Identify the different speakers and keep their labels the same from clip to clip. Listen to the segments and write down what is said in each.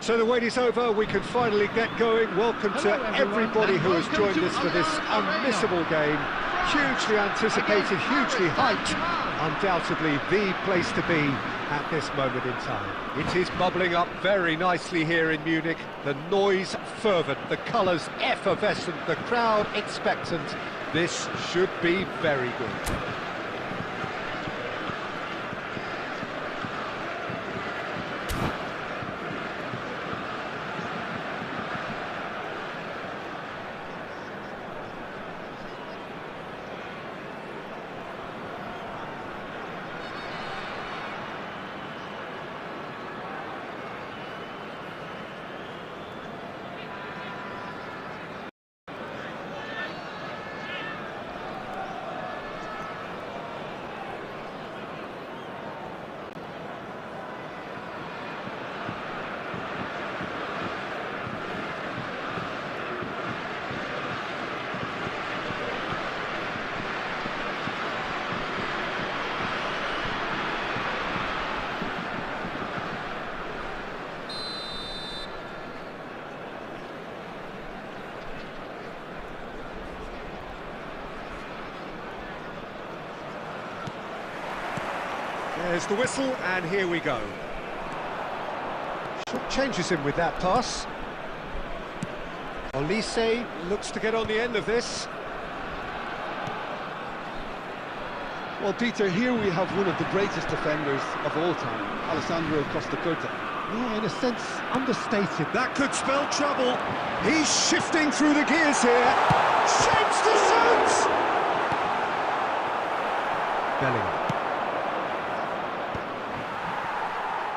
Speaker 1: So the wait is over, we can finally get going. Welcome to everybody who has joined us for this unmissable game. Hugely anticipated, hugely hyped. Undoubtedly the place to be at this moment in time. It is bubbling up very nicely here in Munich. The noise fervent, the colours effervescent, the crowd expectant. This should be very good. There's the whistle, and here we go. Short changes him with that pass. Olise looks to get on the end of this.
Speaker 2: Well, Peter, here we have one of the greatest defenders of all time, Alessandro Costa Curta.
Speaker 1: Yeah, in a sense, understated. That could spell trouble. He's shifting through the gears here. Shapes the suits! Bellingham.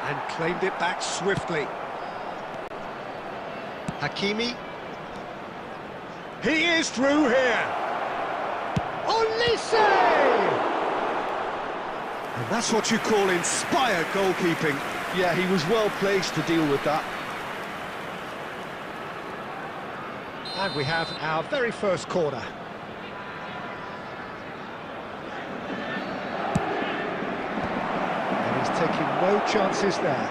Speaker 1: And claimed it back swiftly. Hakimi. He is through here. Olise! And that's what you call inspired goalkeeping.
Speaker 2: Yeah, he was well placed to deal with that.
Speaker 1: And we have our very first corner. Taking no chances there.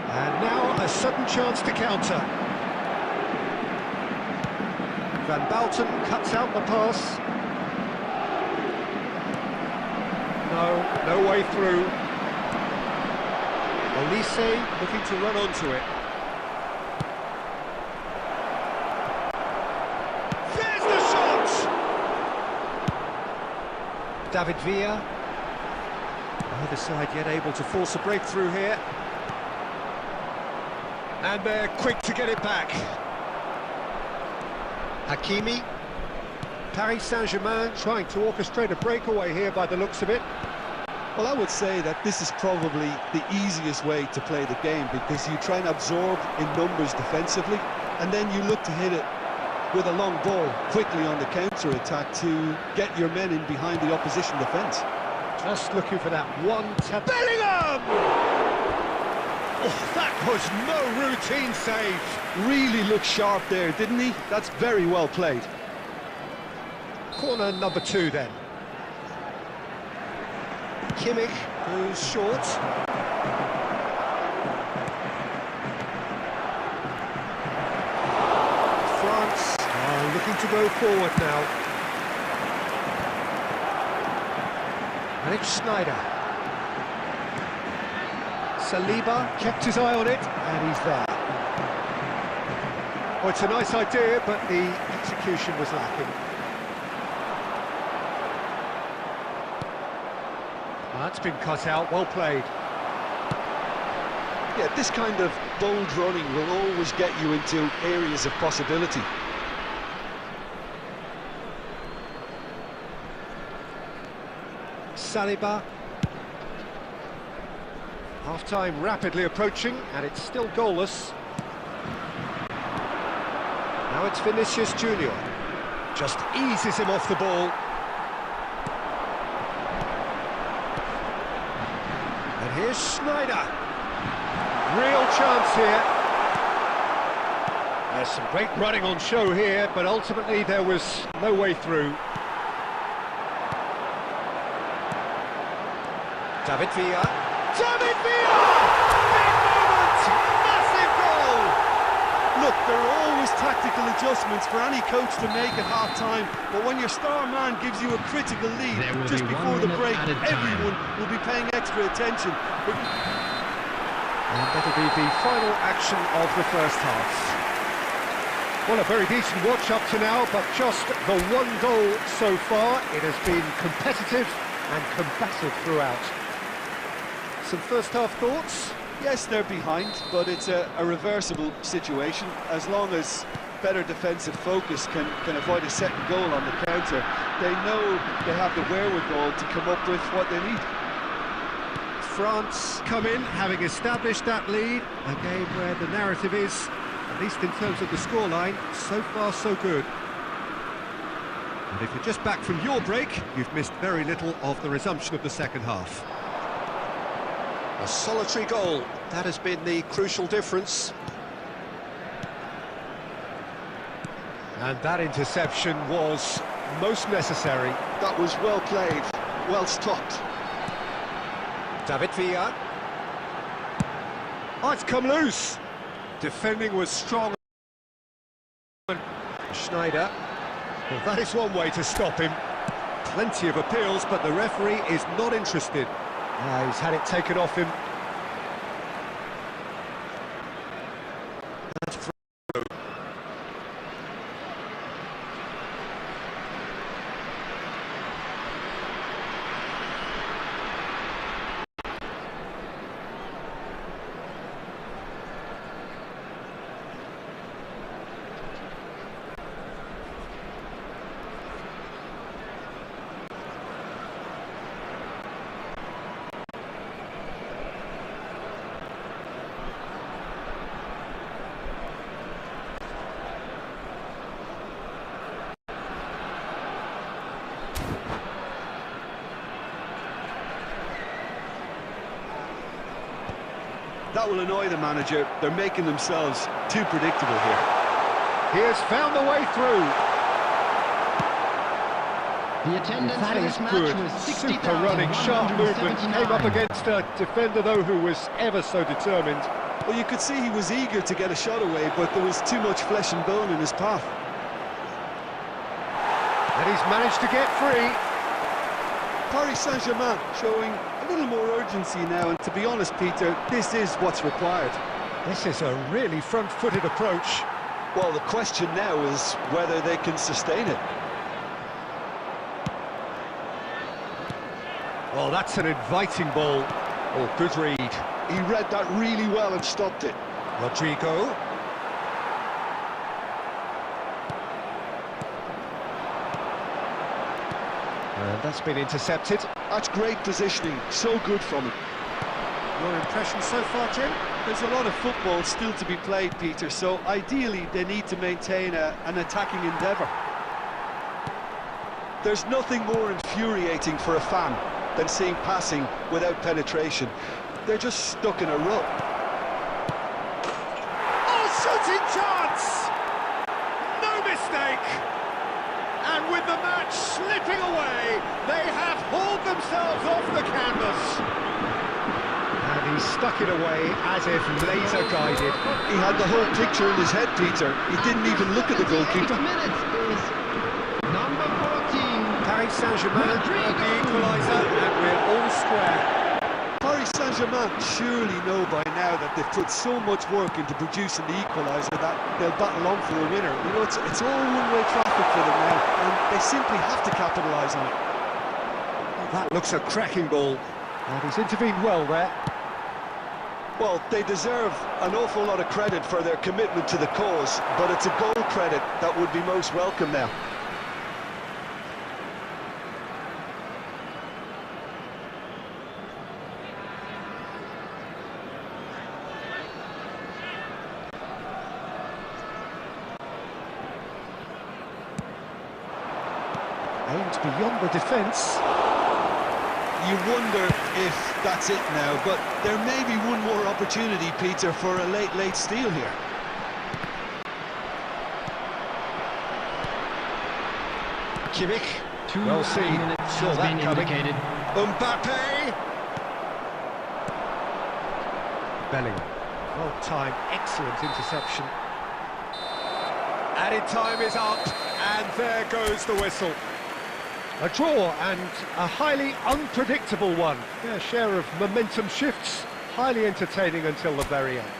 Speaker 1: And now a sudden chance to counter. Van Bouten cuts out the pass. No way through. Olise looking to run onto it. There's the shot! David Villa. Either side yet able to force a breakthrough here. And they're quick to get it back. Hakimi. Paris Saint-Germain trying to orchestrate a breakaway here by the looks of it.
Speaker 2: Well, I would say that this is probably the easiest way to play the game, because you try and absorb in numbers defensively, and then you look to hit it with a long ball quickly on the counter-attack to get your men in behind the opposition defence.
Speaker 1: Just looking for that one tap. Bellingham! Oh, that was no routine save.
Speaker 2: Really looked sharp there, didn't he? That's very well played.
Speaker 1: Corner number 2 then. Kimmich, who's short. France are looking to go forward now. And it's Schneider. Saliba kept his eye on it, and he's there. Oh, it's a nice idea, but the execution was lacking. That's been cut out, well played.
Speaker 2: Yeah, this kind of bold running will always get you into areas of possibility.
Speaker 1: Saliba. Half-time rapidly approaching, and it's still goalless. Now it's Vinicius Junior. Just eases him off the ball. And here's Schneider. Real chance here. There's some great running on show here, but ultimately there was no way through. David Villa. David Villa! Big moment!
Speaker 2: Look, there are always tactical adjustments for any coach to make at half-time, but when your star man gives you a critical lead just before the break, everyone will be paying extra attention.
Speaker 1: And that'll be the final action of the first half. Well, a very decent watch up to now, but just the one goal so far. It has been competitive and combative throughout. Some first half thoughts?
Speaker 2: Yes, they're behind, but it's a reversible situation. As long as better defensive focus can avoid a second goal on the counter, they know they have the wherewithal to come up with what they need.
Speaker 1: France come in, having established that lead. A game where the narrative is, at least in terms of the scoreline, so far so good. And if you're just back from your break, you've missed very little of the resumption of the second half. A solitary goal, that has been the crucial difference. And that interception was most necessary.
Speaker 2: That was well played, well stopped.
Speaker 1: David Villa. Oh, it's come loose. Defending was strong. Schneider. Well, that is one way to stop him. Plenty of appeals, but the referee is not interested. He's had it taken off him. That's through.
Speaker 2: That will annoy the manager. They're making themselves too predictable here.
Speaker 1: He has found the way through.
Speaker 3: The attendance
Speaker 1: That
Speaker 3: for
Speaker 1: is
Speaker 3: this match
Speaker 1: good.
Speaker 3: was
Speaker 1: Super running, sharp movement. Came up against a defender, though, who was ever so determined.
Speaker 2: Well, you could see he was eager to get a shot away, but there was too much flesh and bone in his path.
Speaker 1: And he's managed to get free.
Speaker 2: Paris Saint-Germain showing a little more urgency now, and to be honest, Peter, this is what's required.
Speaker 1: This is a really front-footed approach.
Speaker 2: Well, the question now is whether they can sustain it.
Speaker 1: Oh, that's an inviting ball. Oh, good read.
Speaker 2: He read that really well and stopped it.
Speaker 1: Rodrigo. And that's been intercepted.
Speaker 2: That's great positioning, so good from him.
Speaker 1: Your impression so far, Jim?
Speaker 2: There's a lot of football still to be played, Peter, so ideally they need to maintain an attacking endeavour. There's nothing more infuriating for a fan than seeing passing without penetration. They're just stuck in a rut.
Speaker 1: Oh, shooting chance! No mistake! And with the match slipping away, they have hauled themselves off the canvas. And he stuck it away as if laser-guided.
Speaker 2: He had the whole picture in his head, Peter. He didn't even look at the goalkeeper.
Speaker 3: Minutes is number 14.
Speaker 1: Paris Saint-Germain at the equaliser, and we're all square.
Speaker 2: Paris Saint-Germain surely know by now that they've put so much work into producing the equaliser that they'll battle on for a winner. You know, it's all one-way traffic for them now, and they simply have to capitalise on it.
Speaker 1: That looks a cracking ball, and he's intervened well there.
Speaker 2: Well, they deserve an awful lot of credit for their commitment to the cause, but it's a goal credit that would be most welcome now.
Speaker 1: Aimed beyond the defence.
Speaker 2: You wonder if that's it now, but there may be one more opportunity, Peter, for a late steal here.
Speaker 1: Kimmich, well seen, saw that coming. Mbappe! Bellingham, well timed, excellent interception. Added time is up, and there goes the whistle. A draw, and a highly unpredictable one. Yeah, share of momentum shifts, highly entertaining until the very end.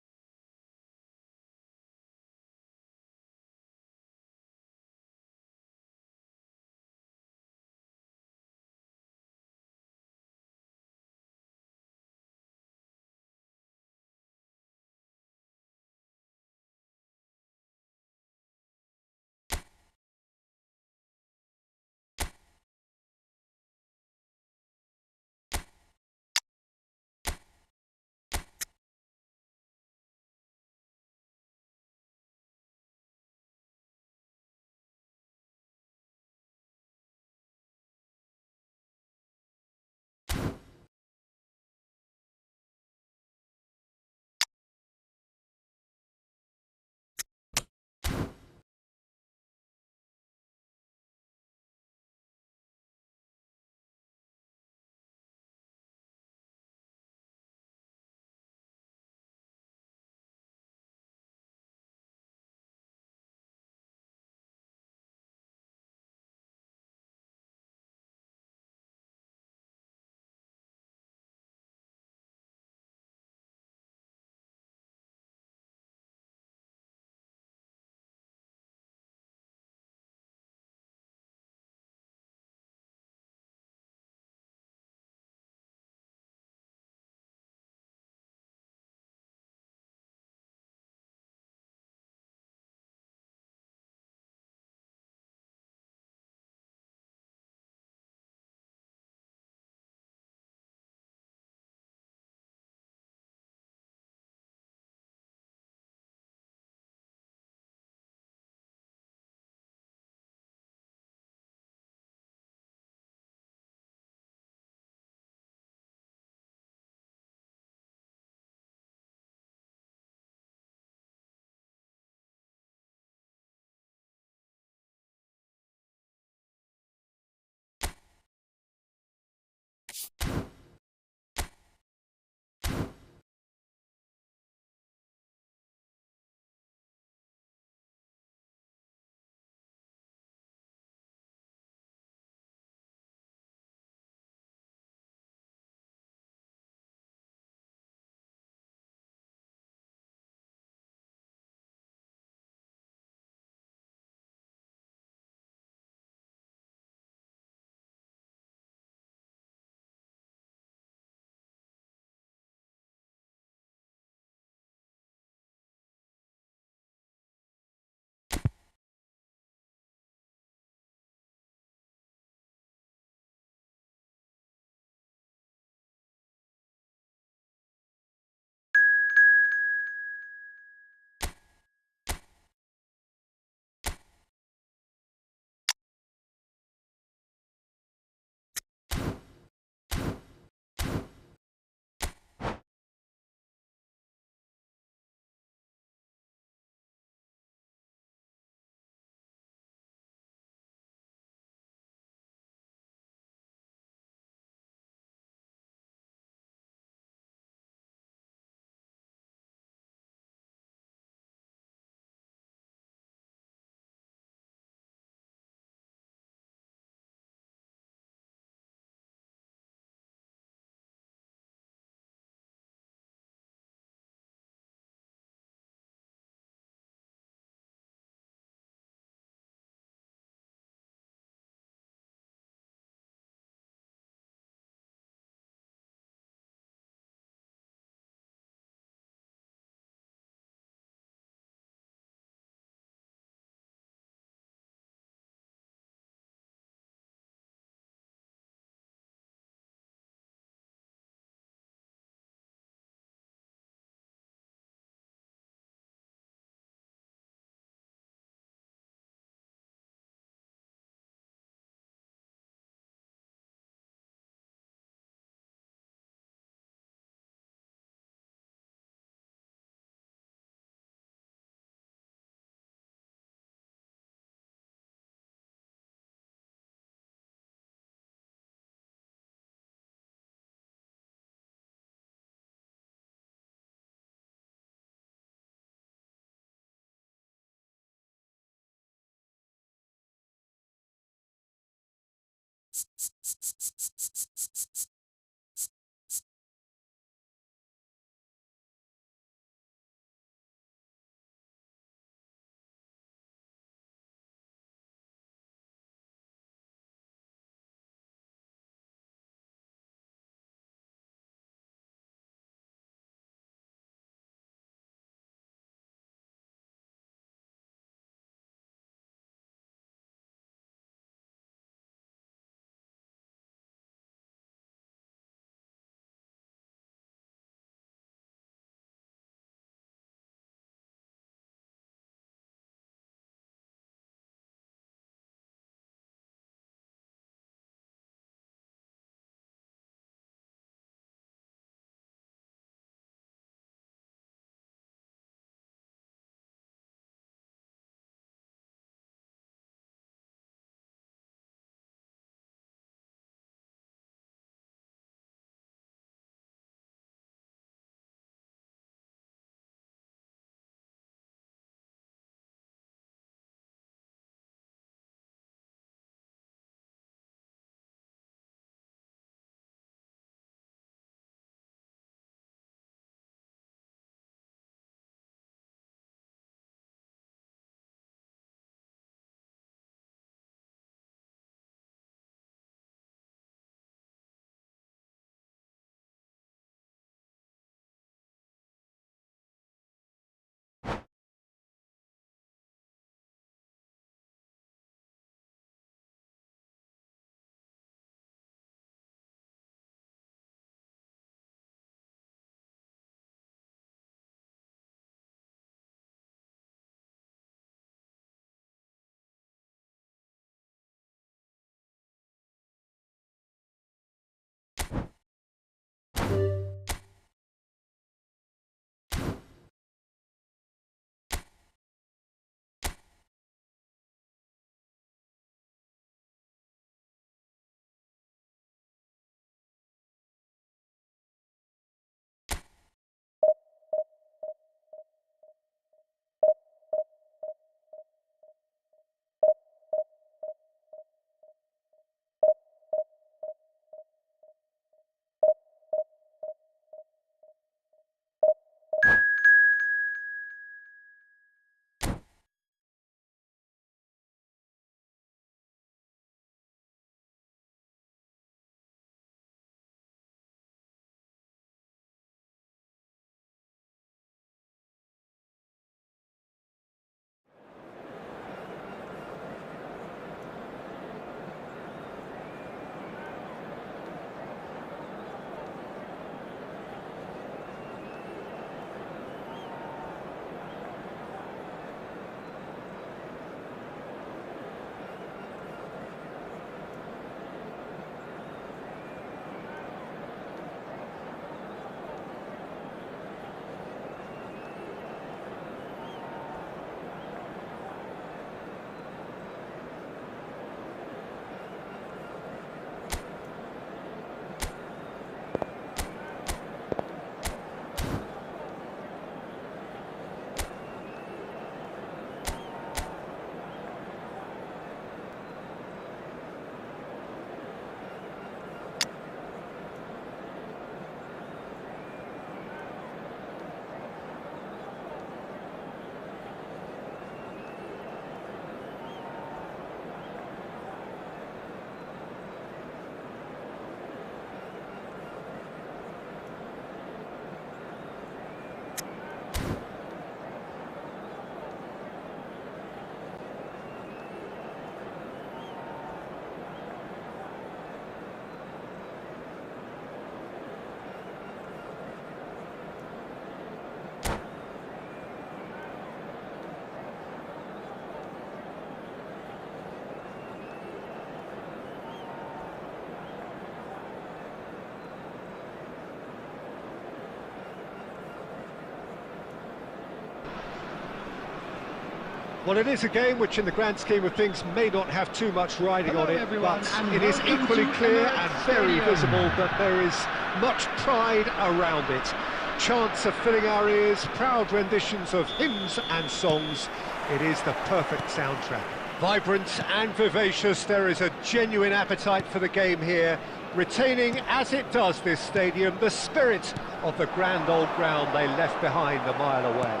Speaker 1: Well, it is a game which, in the grand scheme of things, may not have too much riding on it, but it is equally clear and very visible that there is much pride around it. Chants are filling our ears, proud renditions of hymns and songs. It is the perfect soundtrack. Vibrant and vivacious, there is a genuine appetite for the game here, retaining, as it does this stadium, the spirit of the grand old ground they left behind a mile away.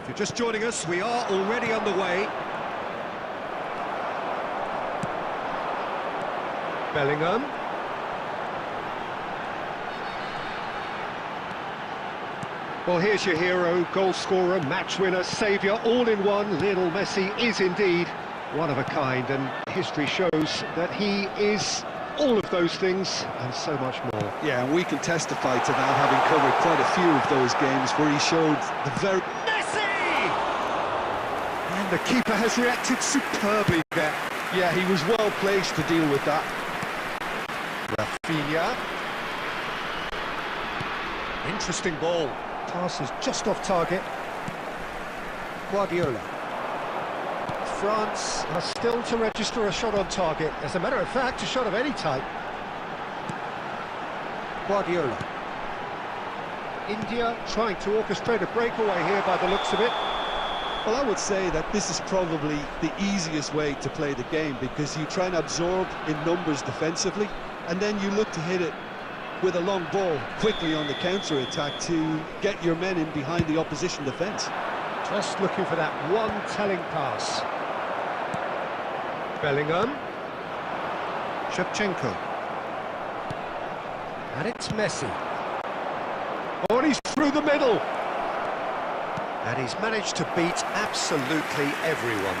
Speaker 1: If you're just joining us, we are already underway. Bellingham. Well, here's your hero, goal scorer, match winner, saviour, all in one. Lionel Messi is indeed one of a kind, and history shows that he is all of those things and so much more.
Speaker 2: Yeah, and we can testify to that, having covered quite a few of those games where he showed the very...
Speaker 1: Messi! And the keeper has reacted superbly there.
Speaker 2: Yeah, he was well placed to deal with that.
Speaker 1: Rafinha. Interesting ball. Pass is just off target. Guardiola. France are still to register a shot on target. As a matter of fact, a shot of any type. Guardiola. India trying to orchestrate a breakaway here by the looks of it.
Speaker 2: Well, I would say that this is probably the easiest way to play the game, because you try and absorb in numbers defensively, and then you look to hit it with a long ball quickly on the counter-attack to get your men in behind the opposition defence.
Speaker 1: Just looking for that one telling pass. Bellingham. Shevchenko. And it's Messi. Oh, and he's through the middle. And he's managed to beat absolutely everyone.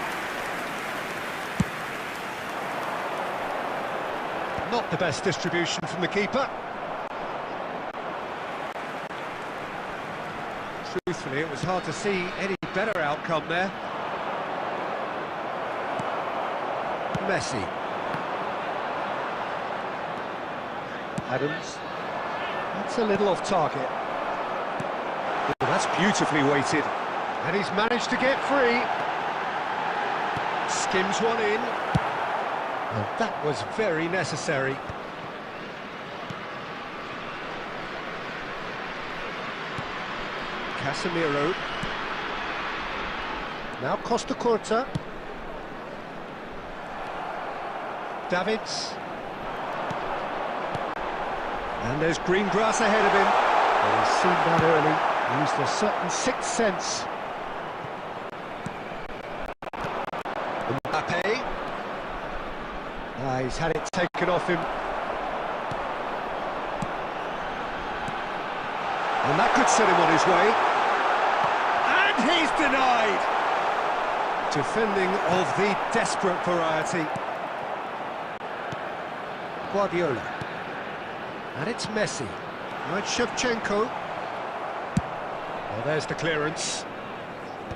Speaker 1: Not the best distribution from the keeper. Truthfully, it was hard to see any better outcome there. Messi. Adams. That's a little off target. Oh, that's beautifully weighted. And he's managed to get free. Skims one in. And that was very necessary. Casemiro. Now Costa Curta. Davids. And there's green grass ahead of him. Well, he's seen that early. Used a certain sixth sense. Mbappe. He's had it taken off him. And that could set him on his way. And he's denied! Defending of the desperate variety. Guardiola. And it's Messi. Right, Shevchenko. Well, there's the clearance.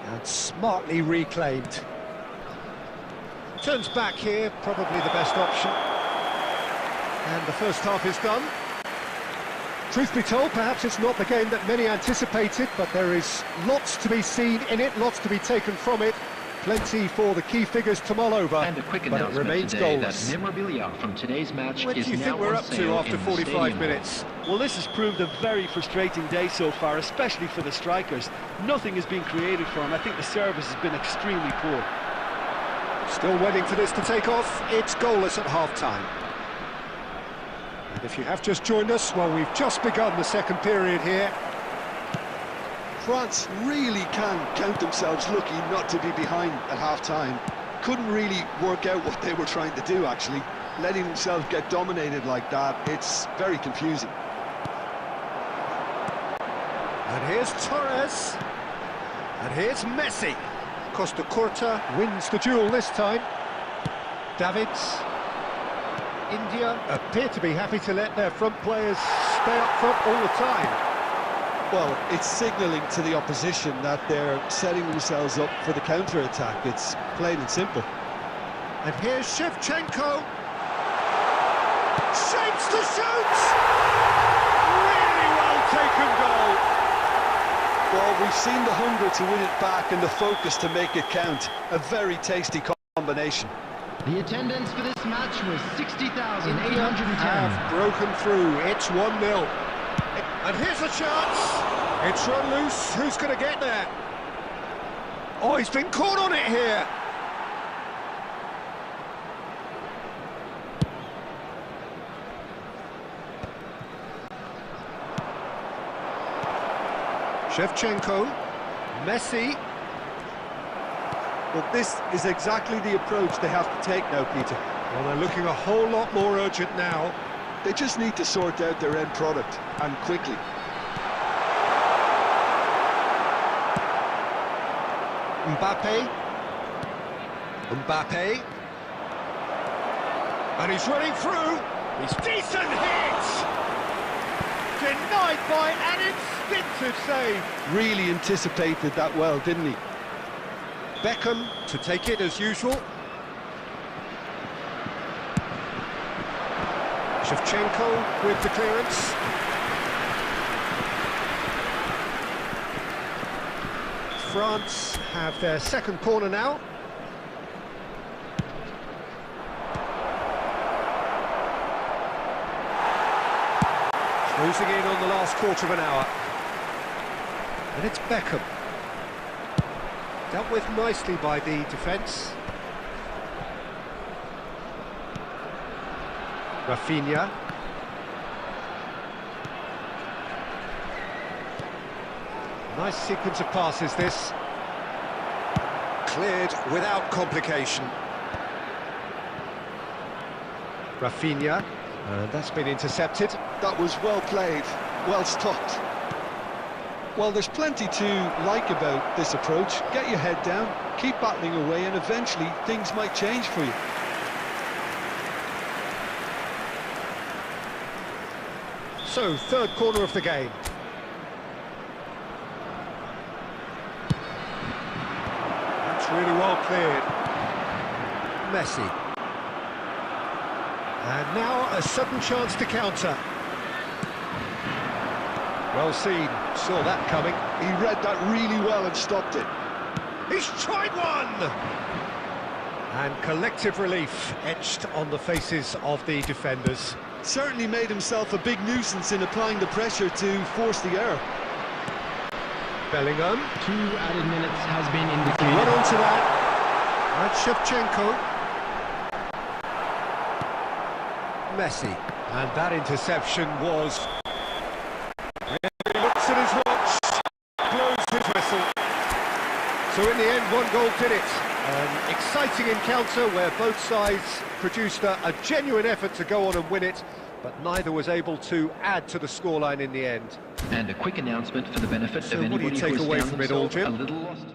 Speaker 1: And smartly reclaimed. Turns back here, probably the best option. And the first half is done. Truth be told, perhaps it's not the game that many anticipated, but there is lots to be seen in it, lots to be taken from it. Plenty for the key figures to mull over,
Speaker 4: and a quick
Speaker 1: but it
Speaker 4: announcement
Speaker 1: remains
Speaker 4: today
Speaker 1: goalless.
Speaker 4: that memorabilia from today's match
Speaker 1: What
Speaker 4: is
Speaker 1: do you
Speaker 4: now
Speaker 1: think we're
Speaker 4: on
Speaker 1: up to
Speaker 4: sale
Speaker 1: after
Speaker 4: in the
Speaker 1: 45
Speaker 4: stadium.
Speaker 1: minutes?
Speaker 5: Well, this has proved a very frustrating day so far, especially for the strikers. Nothing has been created for them. I think the service has been extremely poor.
Speaker 1: Still waiting for this to take off. It's goalless at half-time. And if you have just joined us, well, we've just begun the second period here.
Speaker 2: France really can count themselves lucky not to be behind at half-time. Couldn't really work out what they were trying to do, actually. Letting themselves get dominated like that, it's very confusing.
Speaker 1: And here's Torres. And here's Messi. Costa Curta wins the duel this time. Davids. India appear to be happy to let their front players stay up front all the time.
Speaker 2: Well, it's signalling to the opposition that they're setting themselves up for the counter-attack. It's plain and simple.
Speaker 1: And here's Shevchenko. Shapes to shoot! Really well taken goal.
Speaker 2: Well, we've seen the hunger to win it back and the focus to make it count. A very tasty combination.
Speaker 3: The attendance for this match was 60,810.
Speaker 1: Have broken through. It's 1-0. And here's a chance. It's run loose. Who's going to get there? Oh, he's been caught on it here. Shevchenko, Messi.
Speaker 2: Well, this is exactly the approach they have to take now, Peter.
Speaker 1: Well, they're looking a whole lot more urgent now.
Speaker 2: They just need to sort out their end product, and quickly.
Speaker 1: Mbappe. And he's running through. He's decent hit! Denied by an instinctive save.
Speaker 2: Really anticipated that well, didn't he?
Speaker 1: Beckham to take it as usual. Shevchenko with the clearance. France have their second corner now. Closing in on the last quarter of an hour. And it's Beckham. Dealt with nicely by the defence. Rafinha. Nice sequence of passes, this. Cleared without complication. Rafinha. And that's been intercepted.
Speaker 2: That was well played, well stopped. Well, there's plenty to like about this approach. Get your head down, keep battling away, and eventually things might change for you.
Speaker 1: So, third corner of the game. That's really well cleared. Messi. And now a sudden chance to counter. Well seen, saw that coming.
Speaker 2: He read that really well and stopped it.
Speaker 1: He's tried one! And collective relief etched on the faces of the defenders.
Speaker 2: Certainly made himself a big nuisance in applying the pressure to force the error.
Speaker 1: Bellingham.
Speaker 3: 2 added minutes has been
Speaker 1: Run
Speaker 3: indicated.
Speaker 1: onto that. And Shevchenko. Messi. And that interception was... He looks at his watch, blows his whistle. So in the end, one goal did it. An exciting encounter where both sides produced a genuine effort to go on and win it, but neither was able to add to the scoreline in the end.
Speaker 4: And a quick announcement for the benefit
Speaker 1: So
Speaker 4: of
Speaker 1: what do you
Speaker 4: anybody
Speaker 1: take
Speaker 4: who has
Speaker 1: away
Speaker 4: found
Speaker 1: from it all,
Speaker 4: themselves
Speaker 1: Jim?
Speaker 4: a little lost.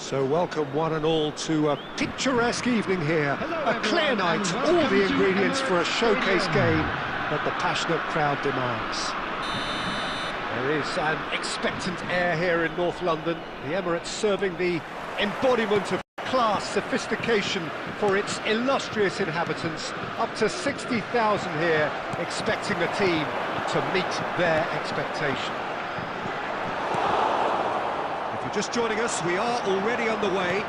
Speaker 1: So welcome one and all to a picturesque evening here.
Speaker 3: Hello,
Speaker 1: A clear
Speaker 3: everyone,
Speaker 1: night,
Speaker 3: and
Speaker 1: all
Speaker 3: welcome
Speaker 1: the
Speaker 3: to
Speaker 1: ingredients for a
Speaker 3: Emirates
Speaker 1: showcase
Speaker 3: Stadium.
Speaker 1: game that the passionate crowd demands. There is an expectant air here in North London. The Emirates serving the embodiment of class, sophistication for its illustrious inhabitants. Up to 60,000 here, expecting the team to meet their expectation. If you're just joining us, we are already underway.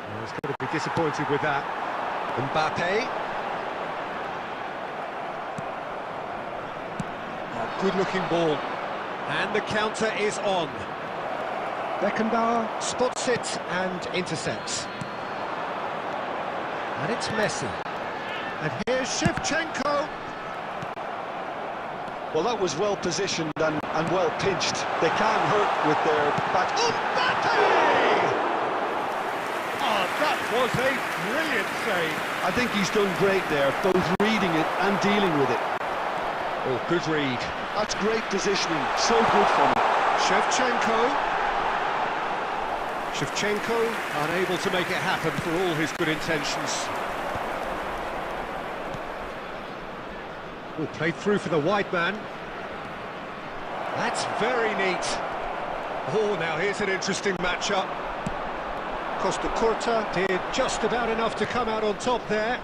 Speaker 1: Well, he's going to be disappointed with that. Mbappe. Good-looking ball. And the counter is on. Beckenbauer spots it and intercepts. And it's Messi. And here's Shevchenko.
Speaker 2: Well, that was well positioned and well pinched. They can't hurt with their back.
Speaker 1: Mbappe! Oh, that was a brilliant save.
Speaker 2: I think he's done great there, both reading it and dealing with it.
Speaker 1: Oh, good read.
Speaker 2: That's great positioning, so good for him.
Speaker 1: Shevchenko unable to make it happen for all his good intentions. Oh, played through for the wide man. That's very neat. Oh, now here's an interesting matchup. Costa Curta did just about enough to come out on top there.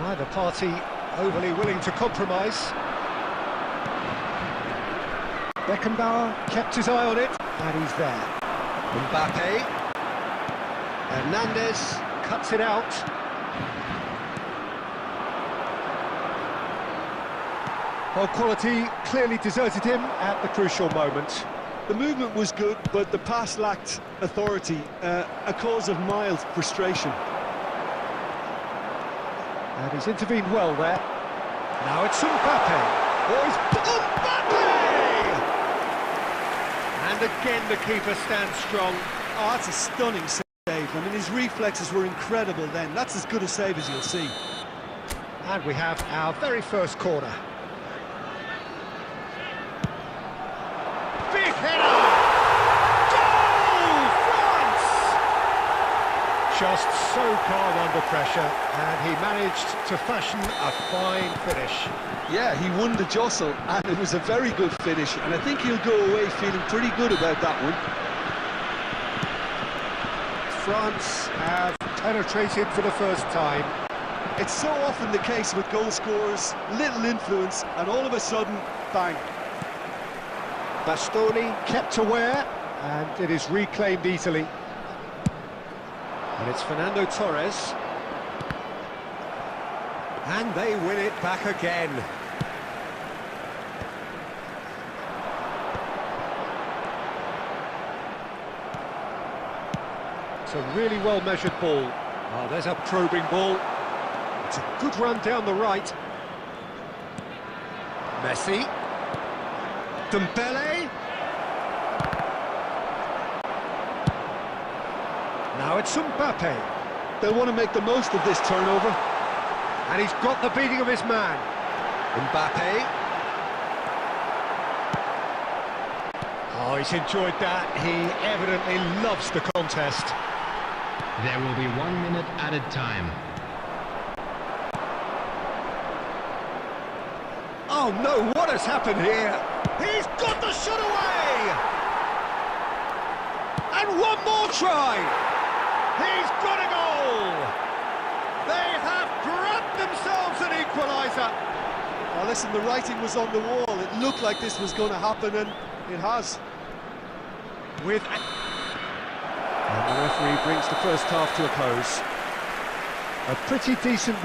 Speaker 1: Neither party overly willing to compromise. Beckenbauer kept his eye on it, and he's there. Mbappe. Hernandez cuts it out. Well, quality clearly deserted him at the crucial moment.
Speaker 2: The movement was good, but the pass lacked authority, a cause of mild frustration.
Speaker 1: And he's intervened well there. Now it's Mbappe. Oh, he's Mbappe! And again the keeper stands strong.
Speaker 2: Oh, that's a stunning save. I mean, his reflexes were incredible then. That's as good a save as you'll see.
Speaker 1: And we have our very first corner. Big header! Goal! France! Just so calm under pressure, and he managed to fashion a fine finish.
Speaker 2: Yeah, he won the jostle, and it was a very good finish, and I think he'll go away feeling pretty good about that one.
Speaker 1: France have penetrated for the first time.
Speaker 2: It's so often the case with goal scorers, little influence, and all of a sudden, bang.
Speaker 1: Bastoni kept aware, and it is reclaimed easily. And it's Fernando Torres. And they win it back again. It's a really well-measured ball. Oh, there's a probing ball. It's a good run down the right. Messi. Dembele. Now it's Mbappe.
Speaker 2: They'll want to make the most of this turnover.
Speaker 1: And he's got the beating of his man. Mbappe. Oh, he's enjoyed that. He evidently loves the contest.
Speaker 3: There will be 1 minute added time.
Speaker 1: Oh no, what has happened here? He's got the shot away! And one more try! He's got a goal! They have grabbed themselves an equaliser!
Speaker 2: Oh, listen, the writing was on the wall. It looked like this was going to happen, and it has.
Speaker 1: And the referee brings the first half to a close. A pretty decent